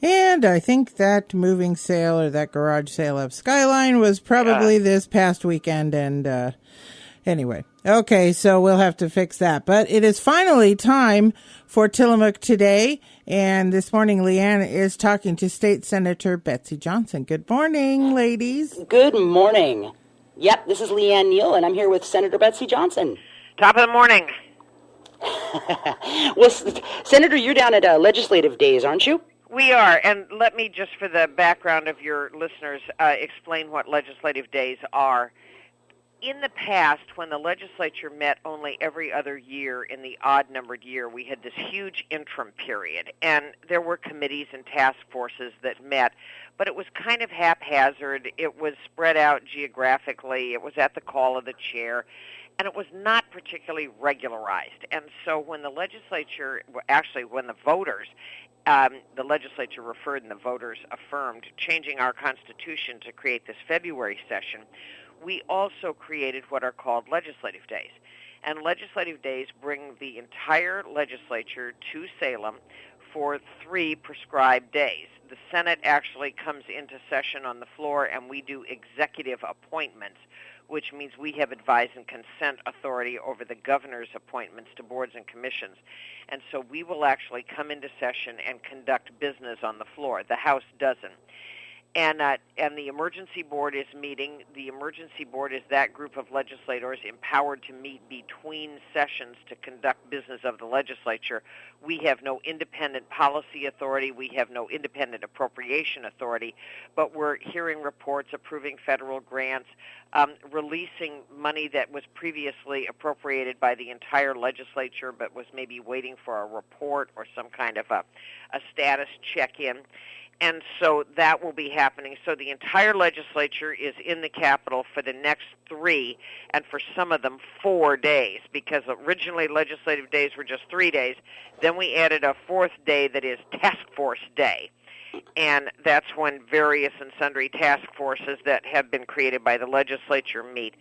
And I think that moving sale or that garage sale of Skyline was probably this past weekend. And anyway, okay, so we'll have to fix that. But it is finally time for Tillamook Today. And this morning, LeeAnn is talking to State Senator Betsy Johnson. Good morning, ladies. Good morning. Yep, this is LeeAnn Neal, and I'm here with Senator Betsy Johnson. Top of the morning. Well, Senator, you're down at Legislative Days, aren't you? We are, and let me just, for the background of your listeners, explain what legislative days are. In the past, when the legislature met only every other year in the odd-numbered year, we had this huge interim period, and there were committees and task forces that met, but it was kind of haphazard. It was spread out geographically. It was at the call of the chair, and it was not particularly regularized. And so when the legislature, actually when the voters, the legislature referred and the voters affirmed changing our Constitution to create this February session, we also created what are called legislative days. And legislative days bring the entire legislature to Salem for 3 prescribed days. The Senate actually comes into session on the floor, and we do executive appointments, which means we have advise and consent authority over the governor's appointments to boards and commissions. And so we will actually come into session and conduct business on the floor. The House doesn't. And the emergency board is meeting. The emergency board is that group of legislators empowered to meet between sessions to conduct business of the legislature. We have no independent policy authority. We have no independent appropriation authority, but we're hearing reports, approving federal grants, releasing money that was previously appropriated by the entire legislature but was maybe waiting for a report or some kind of a status check-in. And so that will be happening. So the entire legislature is in the Capitol for the next 3, and for some of them 4 days, because originally legislative days were just 3 days. Then we added a 4th day that is Task Force Day. And that's when various and sundry task forces that have been created by the legislature meet.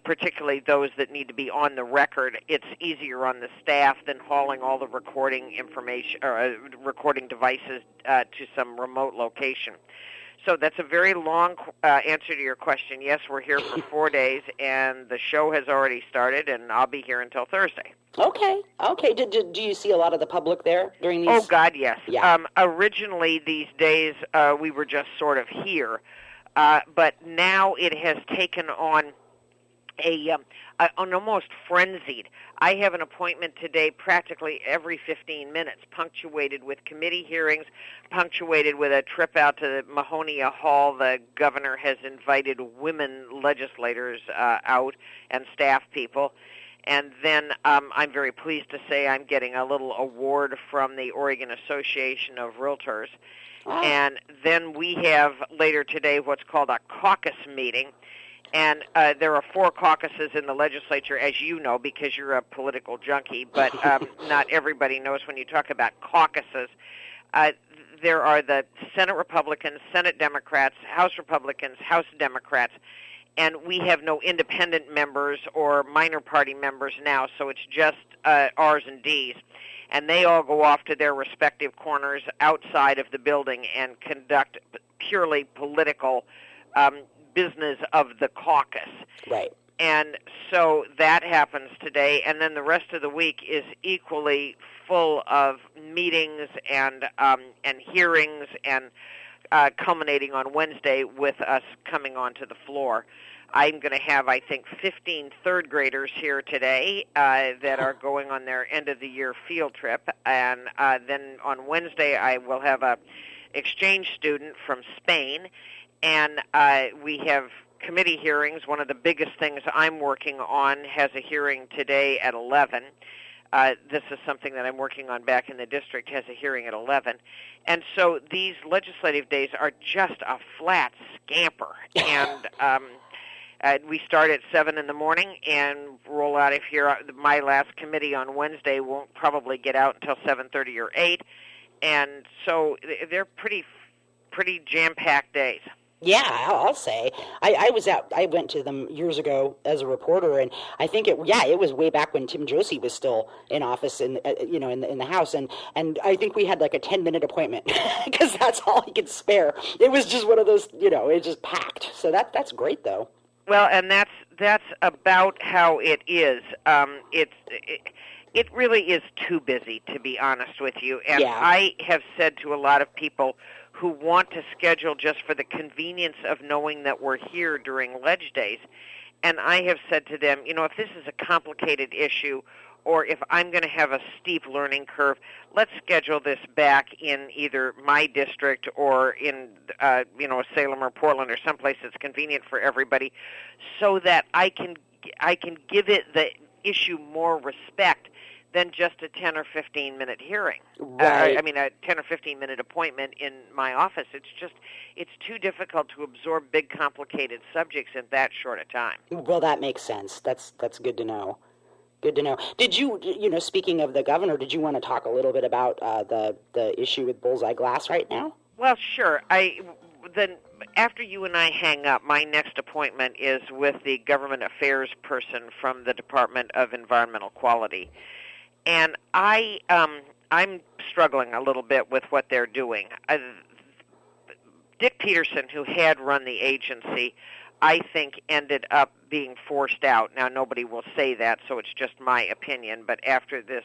Particularly those that need to be on the record. It's easier on the staff than hauling all the recording information or recording devices to some remote location. So that's a very long answer to your question. Yes, we're here for 4 days, and the show has already started, and I'll be here until Thursday. Okay. Do you see a lot of the public there during these? Oh, God, yes. Yeah. Originally, these days, we were just sort of here, but now it has taken on an almost frenzied. I have an appointment today practically every 15 minutes, punctuated with committee hearings, punctuated with a trip out to Mahonia Hall. The governor has invited women legislators out and staff people. And then I'm very pleased to say I'm getting a little award from the Oregon Association of Realtors. Wow. And then we have later today what's called a caucus meeting. And there are 4 caucuses in the legislature, as you know, because you're a political junkie, but not everybody knows when you talk about caucuses. There are the Senate Republicans, Senate Democrats, House Republicans, House Democrats, and we have no independent members or minor party members now, so it's just R's and D's. And they all go off to their respective corners outside of the building and conduct purely political business of the caucus. Right. And so that happens today, and then the rest of the week is equally full of meetings and hearings, and culminating on Wednesday with us coming onto the floor. I'm going to have, I think, 15 third graders here today that are going on their end-of-the-year field trip, and then on Wednesday I will have a exchange student from Spain. And we have committee hearings. One of the biggest things I'm working on has a hearing today at 11. This is something that I'm working on back in the district, has a hearing at 11. And so these legislative days are just a flat scamper. And we start at 7 in the morning and roll out of here. My last committee on Wednesday won't probably get out until 7:30 or 8. And so they're pretty jam-packed days. Yeah, I'll say. I went to them years ago as a reporter, and I think it was way back when Tim Josie was still in office in the House, and I think we had like a 10-minute appointment because that's all he could spare. It was just one of those, it just packed. So that's great though. Well, and that's about how it is. It really is too busy, to be honest with you. And Yeah. I have said to a lot of people who want to schedule just for the convenience of knowing that we're here during Ledge Days, and I have said to them, if this is a complicated issue, or if I'm going to have a steep learning curve, let's schedule this back in either my district or in, Salem or Portland or someplace that's convenient for everybody, so that I can give it the issue more respect than just a 10 or 15-minute hearing. Right. A 10 or 15-minute appointment in my office. It's too difficult to absorb big, complicated subjects in that short a time. Well, that makes sense. That's good to know. Good to know. Did you, speaking of the governor, did you want to talk a little bit about the issue with Bullseye Glass right now? Well, sure. Then after you and I hang up, my next appointment is with the government affairs person from the Department of Environmental Quality. And I'm struggling a little bit with what they're doing. Dick Peterson, who had run the agency, I think ended up being forced out. Now, nobody will say that, so it's just my opinion. But after this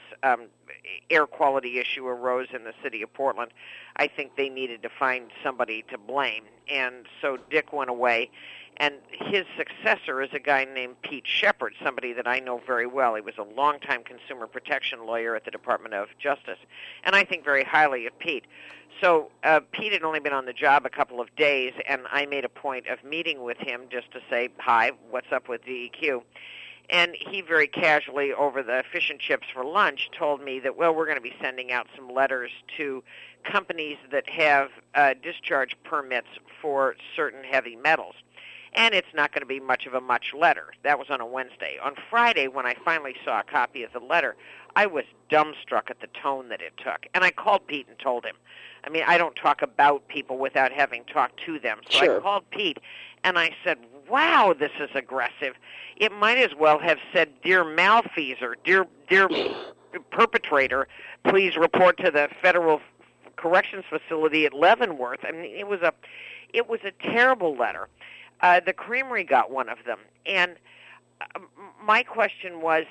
air quality issue arose in the city of Portland, I think they needed to find somebody to blame. And so Dick went away. And his successor is a guy named Pete Shepard, somebody that I know very well. He was a longtime consumer protection lawyer at the Department of Justice, and I think very highly of Pete. So Pete had only been on the job a couple of days, and I made a point of meeting with him just to say, hi, what's up with DEQ? And he very casually, over the fish and chips for lunch, told me that, well, we're going to be sending out some letters to companies that have discharge permits for certain heavy metals. And it's not going to be much of a letter. That was on a Wednesday. On Friday, when I finally saw a copy of the letter, I was dumbstruck at the tone that it took. And I called Pete and told him. I mean, I don't talk about people without having talked to them. So Sure. I called Pete, and I said, wow, this is aggressive. It might as well have said, dear malfeasor, dear perpetrator, please report to the Federal Corrections Facility at Leavenworth. I mean, it was a terrible letter. The Creamery got one of them, and my question was,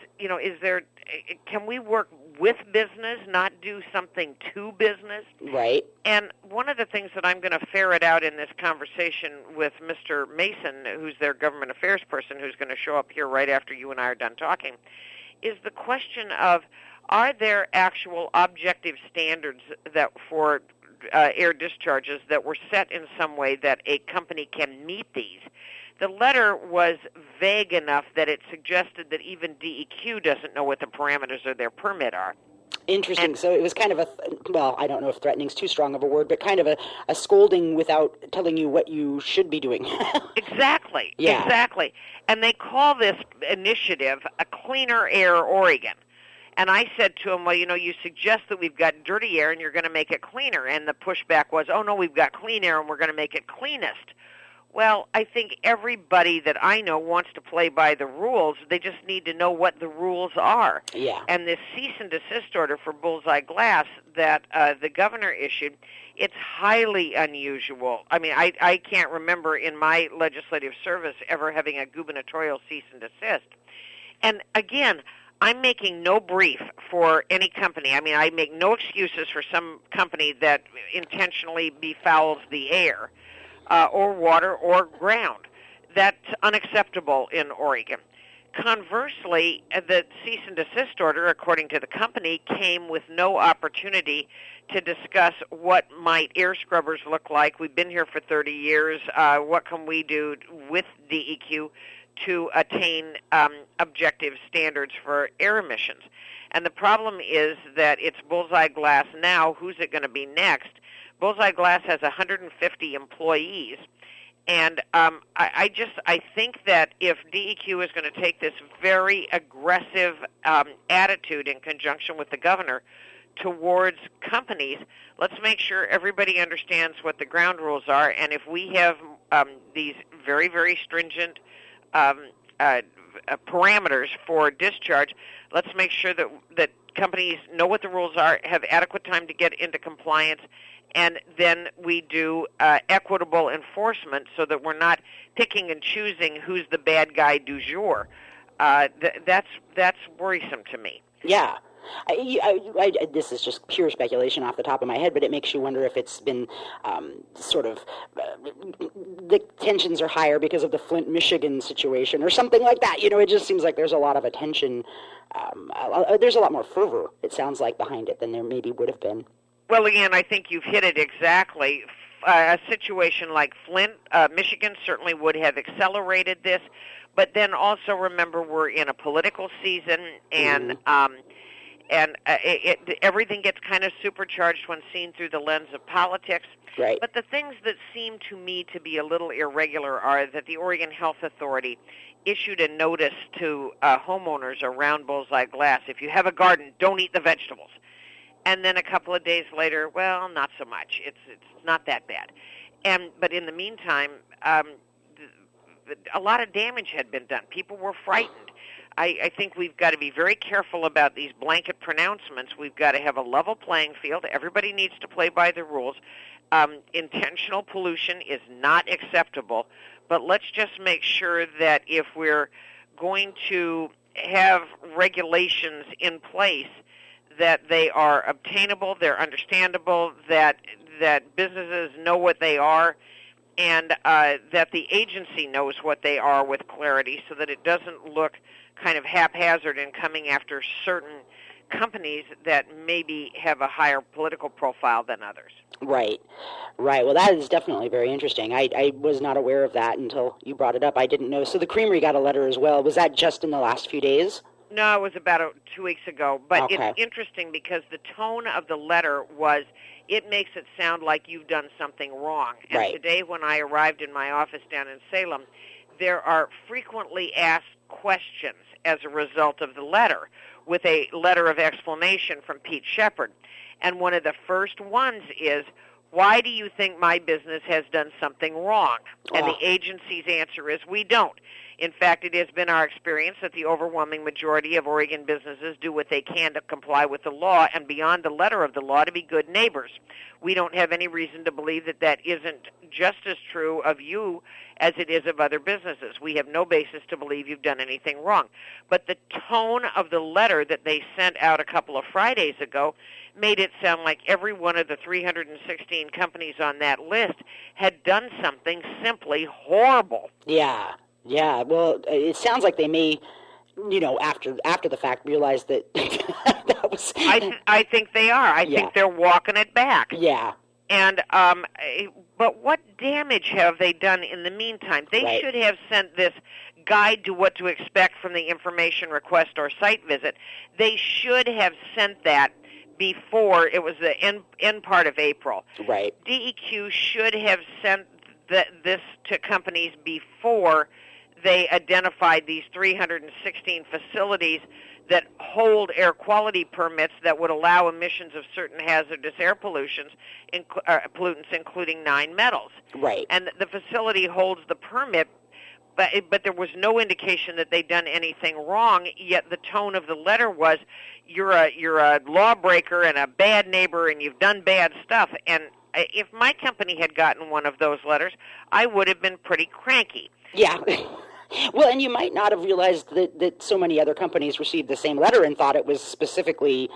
can we work with business, not do something to business? Right. And one of the things that I'm going to ferret out in this conversation with Mr. Mason, who's their government affairs person, who's going to show up here right after you and I are done talking, is the question of, are there actual objective standards that for air discharges that were set in some way that a company can meet these? The letter was vague enough that it suggested that even DEQ doesn't know what the parameters of their permit are. Interesting. So it was kind of I don't know if threatening is too strong of a word, but kind of a scolding without telling you what you should be doing. Exactly. Yeah. Exactly. And they call this initiative a Cleaner Air Oregon. And I said to him, well, you suggest that we've got dirty air and you're going to make it cleaner. And the pushback was, oh, no, we've got clean air and we're going to make it cleanest. Well, I think everybody that I know wants to play by the rules. They just need to know what the rules are. Yeah. And this cease and desist order for Bullseye Glass that the governor issued, it's highly unusual. I mean, I can't remember in my legislative service ever having a gubernatorial cease and desist. And again, I'm making no brief for any company. I mean, I make no excuses for some company that intentionally befouls the air or water or ground. That's unacceptable in Oregon. Conversely, the cease and desist order, according to the company, came with no opportunity to discuss what might air scrubbers look like. We've been here for 30 years. What can we do with DEQ to attain objective standards for air emissions? And the problem is that it's Bullseye Glass now. Who's it going to be next? Bullseye Glass has 150 employees. And I think that if DEQ is going to take this very aggressive attitude in conjunction with the governor towards companies, let's make sure everybody understands what the ground rules are. And if we have these very, very stringent parameters for discharge, let's make sure that companies know what the rules are, have adequate time to get into compliance, and then we do equitable enforcement so that we're not picking and choosing who's the bad guy du jour. That's worrisome to me. Yeah. This is just pure speculation off the top of my head, but it makes you wonder if it's been the tensions are higher because of the Flint, Michigan situation or something like that. It just seems like there's a lot of attention. There's a lot more fervor, it sounds like, behind it than there maybe would have been. Well, again, I think you've hit it exactly. A situation like Flint, Michigan certainly would have accelerated this, but then also remember we're in a political season, and everything gets kind of supercharged when seen through the lens of politics. Right. But the things that seem to me to be a little irregular are that the Oregon Health Authority issued a notice to homeowners around Bullseye Glass: if you have a garden, don't eat the vegetables. And then a couple of days later, well, not so much. It's not that bad. But in the meantime, a lot of damage had been done. People were frightened. I think we've got to be very careful about these blanket pronouncements. We've got to have a level playing field. Everybody needs to play by the rules. Intentional pollution is not acceptable, but let's just make sure that if we're going to have regulations in place, that they are obtainable, they're understandable, that businesses know what they are, and that the agency knows what they are with clarity, so that it doesn't look kind of haphazard in coming after certain companies that maybe have a higher political profile than others. Right. Well, that is definitely very interesting. I was not aware of that until you brought it up. I didn't know. So the Creamery got a letter as well. Was that just in the last few days? No, it was about 2 weeks ago. But Okay. It's interesting because the tone of the letter was, it makes it sound like you've done something wrong. And Right. Today when I arrived in my office down in Salem, there are frequently asked questions as a result of the letter, with a letter of exclamation from Pete Shepard. And one of the first ones is, why do you think my business has done something wrong? And the agency's answer is, we don't. In fact, it has been our experience that the overwhelming majority of Oregon businesses do what they can to comply with the law and beyond the letter of the law to be good neighbors. We don't have any reason to believe that that isn't just as true of you as it is of other businesses. We have no basis to believe you've done anything wrong. But the tone of the letter that they sent out a couple of Fridays ago made it sound like every one of the 316 companies on that list had done something simply horrible. Yeah. Well, it sounds like they may, after the fact, realize that that was. I think they are. I think they're walking it back. Yeah. And but what damage have they done in the meantime? They should have sent this guide to what to expect from the information request or site visit. They should have sent that before it was the end part of April. Right. DEQ should have sent this to companies before they identified these 316 facilities that hold air quality permits that would allow emissions of certain hazardous air pollutants, including 9 metals. Right. And the facility holds the permit, but there was no indication that they'd done anything wrong, yet the tone of the letter was, you're a lawbreaker and a bad neighbor and you've done bad stuff. And if my company had gotten one of those letters, I would have been pretty cranky. Yeah. Well, and you might not have realized that so many other companies received the same letter and thought it was specifically,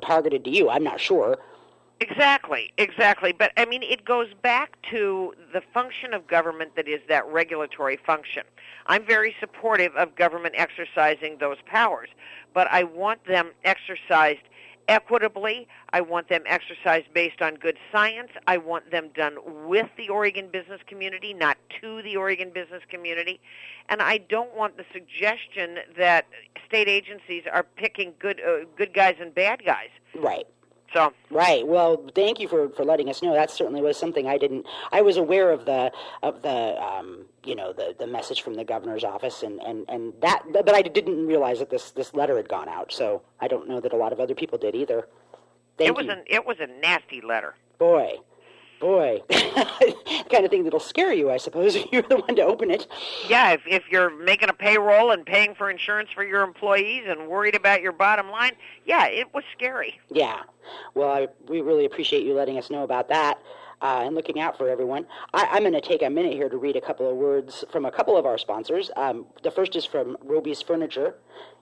targeted to you. I'm not sure. Exactly. But, I mean, it goes back to the function of government that is that regulatory function. I'm very supportive of government exercising those powers, but I want them exercised equitably. I want them exercised based on good science. I want them done with the Oregon business community, not to the Oregon business community. And I don't want the suggestion that state agencies are picking good guys and bad guys. Right. So. Right. Well, thank you for letting us know. That certainly was something I was aware of the message from the governor's office and that, but I didn't realize that this letter had gone out. So I don't know that a lot of other people did either. Thank you. It was a nasty letter. Boy. The kind of thing that'll scare you, I suppose, if you're the one to open it. Yeah, if you're making a payroll and paying for insurance for your employees and worried about your bottom line, yeah, it was scary. Yeah. Well, we really appreciate you letting us know about that and looking out for everyone. I'm going to take a minute here to read a couple of words from a couple of our sponsors. The first is from Roby's Furniture.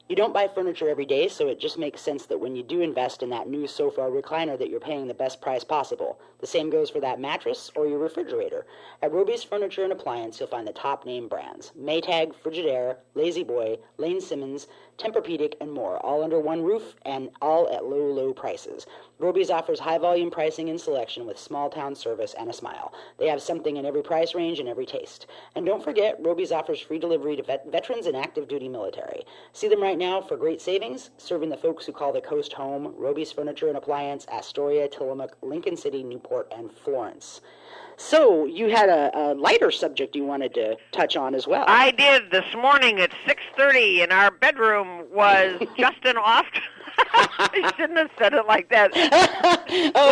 You don't buy furniture every day, so it just makes sense that when you do invest in that new sofa or recliner that you're paying the best price possible. The same goes for that mattress or your refrigerator. At Roby's Furniture and Appliance, you'll find the top name brands: Maytag, Frigidaire, Lazy Boy, Lane Simmons, Tempur-Pedic, and more, all under one roof and all at low, low prices. Roby's offers high-volume pricing and selection with small-town service and a smile. They have something in every price range and every taste. And don't forget, Roby's offers free delivery to veterans and active-duty military. See them right now for great savings, serving the folks who call the coast home. Roby's Furniture and Appliance, Astoria, Tillamook, Lincoln City, Newport, and Florence. So you had a lighter subject you wanted to touch on as well. I did. This morning at 6:30 in our bedroom was Justin Oft. I shouldn't have said it like that.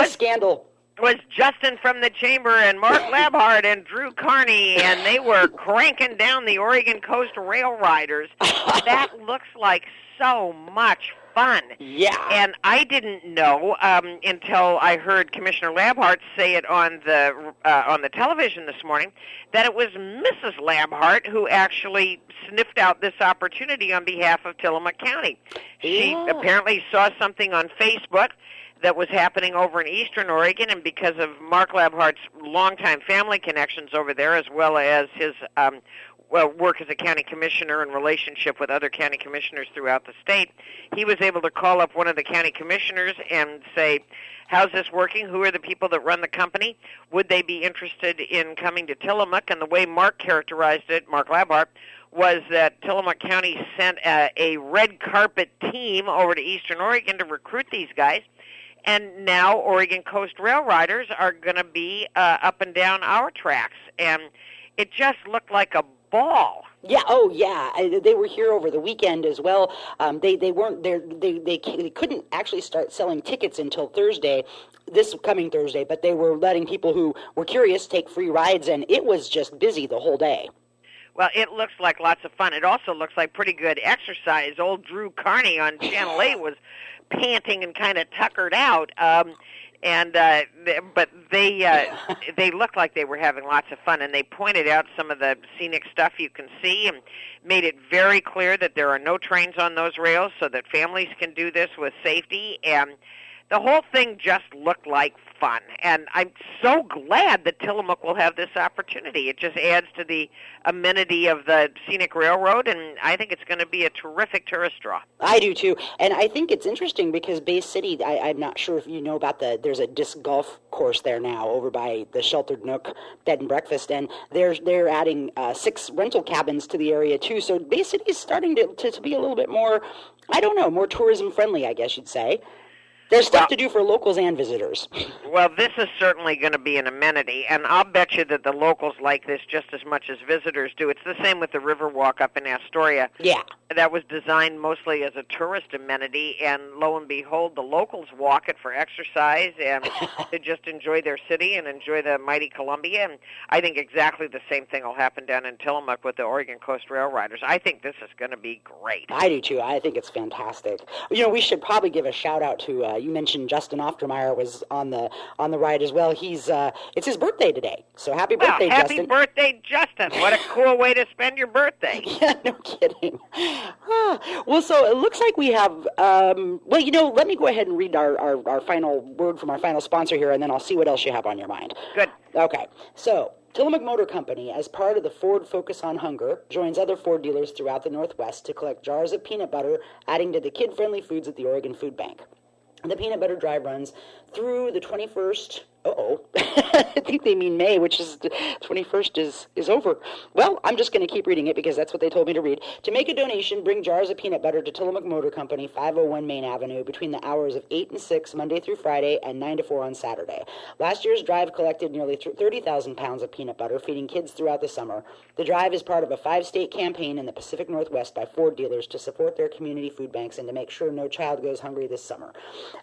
Scandal. Was Justin from the Chamber and Mark Labhart and Drew Carney, and they were cranking down the Oregon Coast Rail Riders. That looks like so much fun. Yeah. And I didn't know until I heard Commissioner Labhart say it on the television this morning that it was Mrs. Labhart who actually sniffed out this opportunity on behalf of Tillamook County. She apparently saw something on Facebook that was happening over in eastern Oregon, and because of Mark Labhart's longtime family connections over there, as well as his work as a county commissioner and relationship with other county commissioners throughout the state, he was able to call up one of the county commissioners and say, how's this working? Who are the people that run the company? Would they be interested in coming to Tillamook? And the way Mark characterized it, Mark Labhart, was that Tillamook County sent a red carpet team over to eastern Oregon to recruit these guys. And now Oregon Coast Rail Riders are going to be up and down our tracks. And it just looked like a ball. Yeah. Oh, yeah. They were here over the weekend as well. They weren't there. They couldn't actually start selling tickets until Thursday, this coming Thursday. But they were letting people who were curious take free rides, and it was just busy the whole day. Well, it looks like lots of fun. It also looks like pretty good exercise. Old Drew Carney on Channel 8 was panting and kind of tuckered out. But they looked like they were having lots of fun, and they pointed out some of the scenic stuff you can see and made it very clear that there are no trains on those rails so that families can do this with safety. And the whole thing just looked like fun, and I'm so glad that Tillamook will have this opportunity. It just adds to the amenity of the scenic railroad, and I think it's going to be a terrific tourist draw. I do too, and I think it's interesting because Bay City, I'm not sure if you know about there's a disc golf course there now over by the Sheltered Nook Bed and Breakfast, and they're adding 6 rental cabins to the area too, so Bay City is starting to be a little bit more, I don't know, more tourism friendly, I guess you'd say. There's stuff to do for locals and visitors. Well, this is certainly going to be an amenity, and I'll bet you that the locals like this just as much as visitors do. It's the same with the Riverwalk up in Astoria. Yeah. That was designed mostly as a tourist amenity, and lo and behold, the locals walk it for exercise and to just enjoy their city and enjoy the mighty Columbia. And I think exactly the same thing will happen down in Tillamook with the Oregon Coast Rail Riders. I think this is going to be great. I do, too. I think it's fantastic. You know, we should probably give a shout-out to, you mentioned Justin Oftermeyer was on the ride as well. It's his birthday today, so happy birthday, Justin. Happy birthday, Justin. What a cool way to spend your birthday. Yeah, no kidding. Well, so it looks like we have, let me go ahead and read our final word from our final sponsor here, and then I'll see what else you have on your mind. Good. Okay, so Tillamook Motor Company, as part of the Ford Focus on Hunger, joins other Ford dealers throughout the Northwest to collect jars of peanut butter, adding to the kid-friendly foods at the Oregon Food Bank. The peanut butter drive runs through the 21st Uh-oh. I think they mean May, which is 21st is over. Well, I'm just going to keep reading it because that's what they told me to read. To make a donation, bring jars of peanut butter to Tillamook Motor Company, 501 Main Avenue, between the hours of 8 and 6, Monday through Friday, and 9 to 4 on Saturday. Last year's drive collected nearly 30,000 pounds of peanut butter, feeding kids throughout the summer. The drive is part of a 5-state campaign in the Pacific Northwest by Ford dealers to support their community food banks and to make sure no child goes hungry this summer.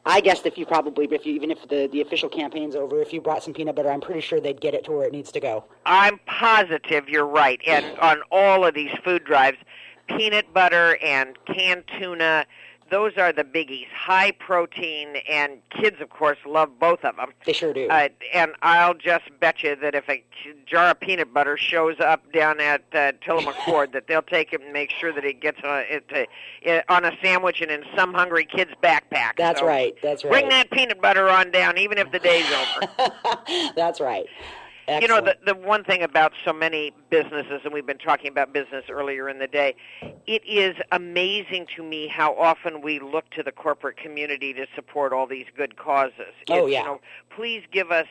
I guess even if the official campaign's over, if you brought some peanut butter, I'm pretty sure they'd get it to where it needs to go. I'm positive you're right. And on all of these food drives, peanut butter and canned tuna, those are the biggies. High protein, and kids, of course, love both of them. They sure do. And I'll just bet you that if a jar of peanut butter shows up down at Tillamook Ford, that they'll take it and make sure that it gets on a sandwich and in some hungry kid's backpack. That's right. Bring that peanut butter on down, even if the day's over. That's right. Excellent. You know, the one thing about so many businesses, and we've been talking about business earlier in the day, it is amazing to me how often we look to the corporate community to support all these good causes. Oh, yeah. You know, please give us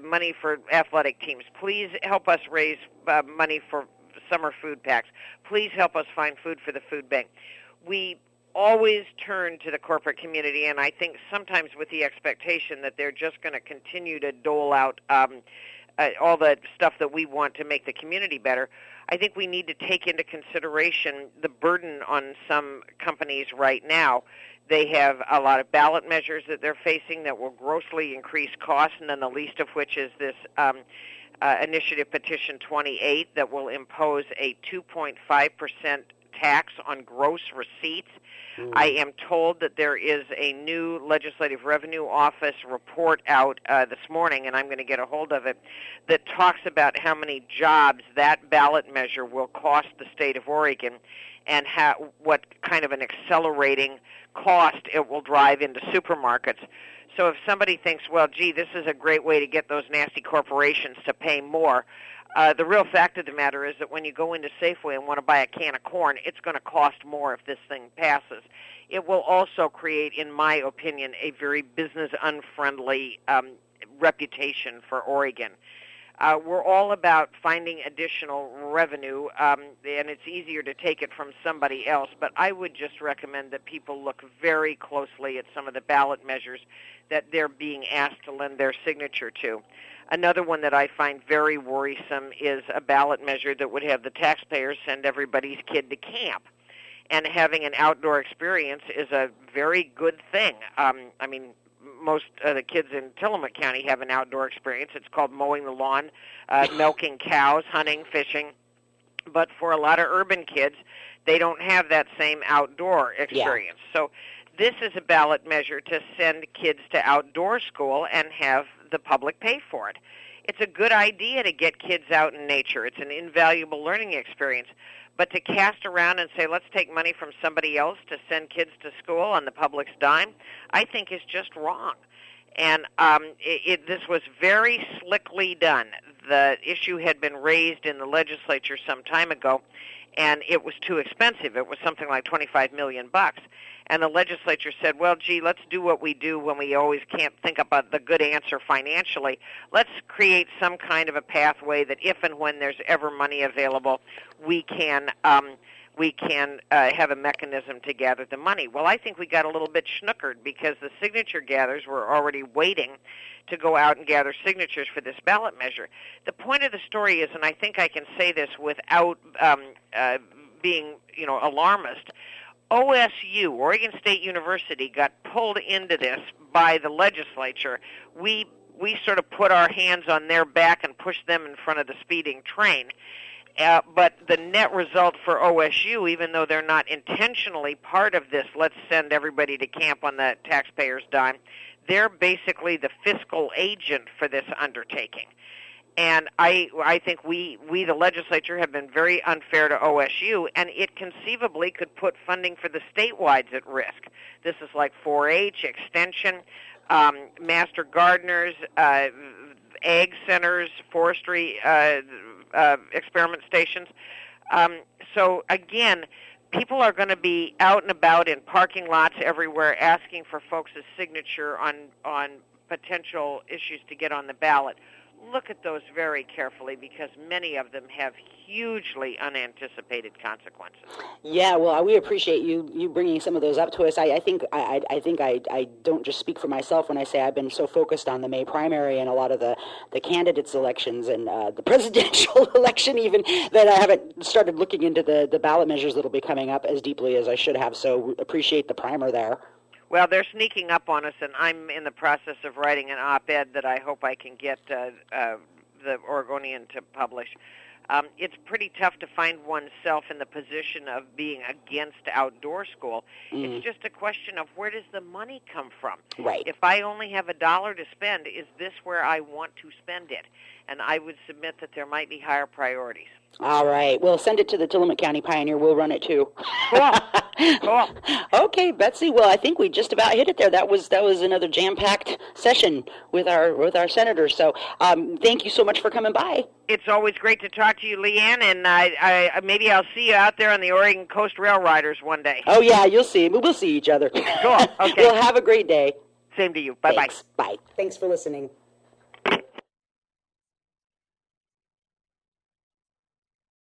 money for athletic teams. Please help us raise money for summer food packs. Please help us find food for the food bank. We always turn to the corporate community, and I think sometimes with the expectation that they're just going to continue to dole out all the stuff that we want to make the community better. I think we need to take into consideration the burden on some companies right now. They have a lot of ballot measures that they're facing that will grossly increase costs, and then the least of which is this initiative petition 28 that will impose a 2.5% tax on gross receipts. I am told that there is a new Legislative Revenue Office report out this morning, and I'm going to get a hold of it, that talks about how many jobs that ballot measure will cost the state of Oregon and what kind of an accelerating cost it will drive into supermarkets. So if somebody thinks, well, gee, this is a great way to get those nasty corporations to pay more, the real fact of the matter is that when you go into Safeway and want to buy a can of corn, it's going to cost more if this thing passes. It will also create, in my opinion, a very business-unfriendly reputation for Oregon. We're all about finding additional revenue, and it's easier to take it from somebody else, but I would just recommend that people look very closely at some of the ballot measures that they're being asked to lend their signature to. Another one that I find very worrisome is a ballot measure that would have the taxpayers send everybody's kid to camp. And having an outdoor experience is a very good thing. I mean, most of the kids in Tillamook County have an outdoor experience. It's called mowing the lawn, milking cows, hunting, fishing. But for a lot of urban kids, they don't have that same outdoor experience. Yeah. So this is a ballot measure to send kids to outdoor school and have the public pay for it. It's a good idea to get kids out in nature. It's an invaluable learning experience. But to cast around and say, let's take money from somebody else to send kids to school on the public's dime, I think is just wrong. And this was very slickly done. The issue had been raised in the legislature some time ago, and it was too expensive. It was something like $25 million. And the legislature said, well, gee, let's do what we do when we always can't think about the good answer financially. Let's create some kind of a pathway that if and when there's ever money available, we can have a mechanism to gather the money. Well, I think we got a little bit schnookered because the signature gatherers were already waiting to go out and gather signatures for this ballot measure. The point of the story is, and I think I can say this without being, alarmist, OSU, Oregon State University, got pulled into this by the legislature. We sort of put our hands on their back and pushed them in front of the speeding train. But the net result for OSU, even though they're not intentionally part of this, let's send everybody to camp on the taxpayer's dime, they're basically the fiscal agent for this undertaking. And I think we, the legislature, have been very unfair to OSU, and it conceivably could put funding for the statewide at risk. This is like 4-H, extension, master gardeners, ag centers, forestry experiment stations. So, again, people are going to be out and about in parking lots everywhere asking for folks' signature on potential issues to get on the ballot. Look at those very carefully because many of them have hugely unanticipated consequences. Yeah, well, we appreciate you bringing some of those up to us. I think I don't just speak for myself when I say I've been so focused on the May primary and a lot of the candidates' elections and the presidential election even that I haven't started looking into the ballot measures that will be coming up as deeply as I should have. So appreciate the primer there. Well, they're sneaking up on us, and I'm in the process of writing an op-ed that I hope I can get the Oregonian to publish. It's pretty tough to find oneself in the position of being against outdoor school. It's just a question of where does the money come from? Right. If I only have $1 to spend, is this where I want to spend it? And I would submit that there might be higher priorities. All right. Well, send it to the Tillamook County Pioneer. We'll run it too. Cool. Okay, Betsy. Well, I think we just about hit it there. That was another jam-packed session with our senators. So, thank you so much for coming by. It's always great to talk to you, LeeAnn, and I maybe I'll see you out there on the Oregon Coast Rail Riders one day. Oh yeah, you'll see. We'll see each other. Cool. Okay. Well, have a great day. Same to you. Bye-bye. Thanks. Bye. Thanks for listening.